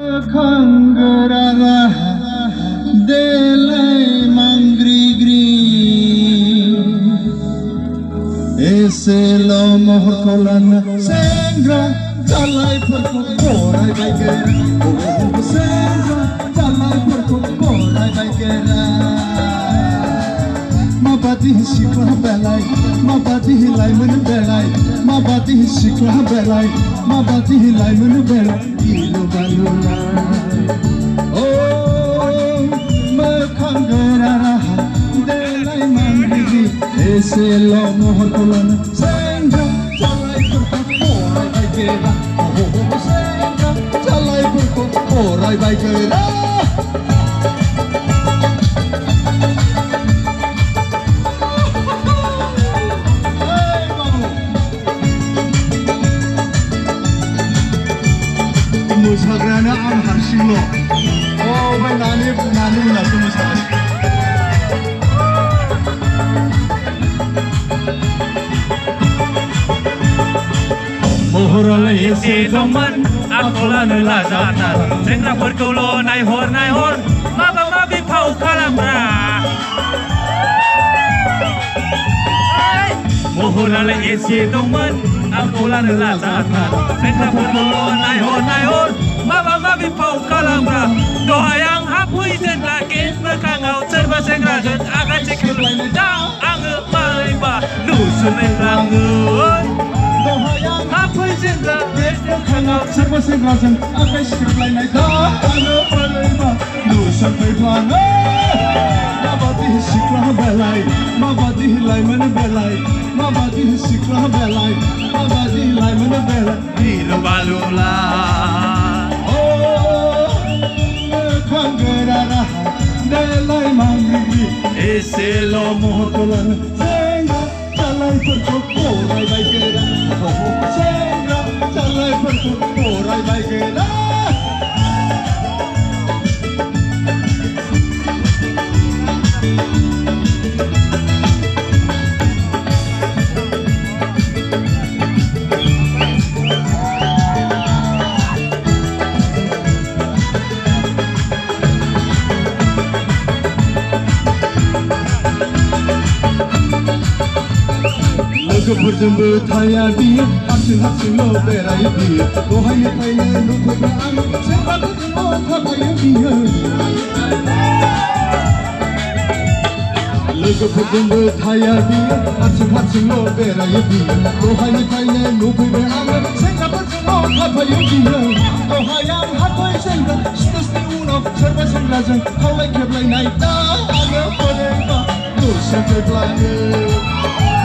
Kangarara delay mangri green eselo mohkolana sengra jalai perko korai baigera sengra jalai perko korai baigera mabati sikla belai mabati hilai mun belai mabati sikla belai mabati hilai mun belai ilu balula oh mekangerara delai mandiri eselo mohkolana sengra jalai perko korai baigera sengra jalai perko korai baigera Musagrana am harsilo oh bai nani na tu musagri Mohorale ese doman akolan lazatan sengra perkulo nai hor maba mabi pau kalambra Mohorale ese doman akolan lazatan sengra perkulo nai hor maba mabi pau kalambra dohayang hapui den lakin mekangau serba sengra jet akan cekul dau ange maiba nusunen rangun dohayang hapui den lakin mekangau serba sengra jet akan cekul dau ange maiba nusunen rangun mabati sikla belai mabati hilai mana belai mabati sikla belai mabati hilai mana belai ilu balula Kangarara delai mangri eselo mohkolana sengra jalai perko korai baigera sengra jalai perko korai baigera Logofoरजोंबो थाया बियो हारसिंल' बेरायो बियो दहायनिफ्रायनो नुफैबाय आं सेंग्राफोरजोंल' थाफायो बियो लोगोफोरजोंबो थाया बियो हारसिंल' बेरायो बियो दहायनिफ्रायनो नुफैबाय आं सेंग्राफोरजोंल' थाफायो बियो दहाय आं हाथाय सेंग्रा स्टेजनि उनाव सोरबा सेंग्राजों खावलाय खेबलायनाय दा आङो बोरैबा गोसोथोफ्लाङो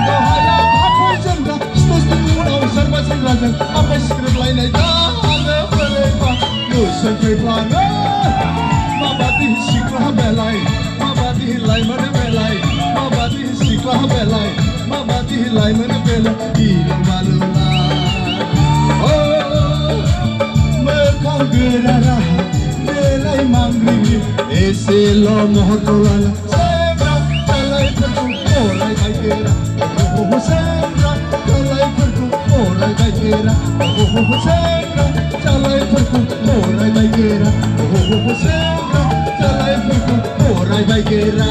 दहाय आं sengra stosni unaw serba sengrajan apa script lain ai da ane boreiba nusan keplanga mabati sikla belai mabati hilai mana belai mabati sikla belai mabati hilai mana belai ilang balula oh mekangerara delai mangri eselo mohkolana sengra jalai perku korai baigera oh sengra jalai perku korai baigera oh sengra jalai perku korai baigera oh sengra jalai perku korai baigera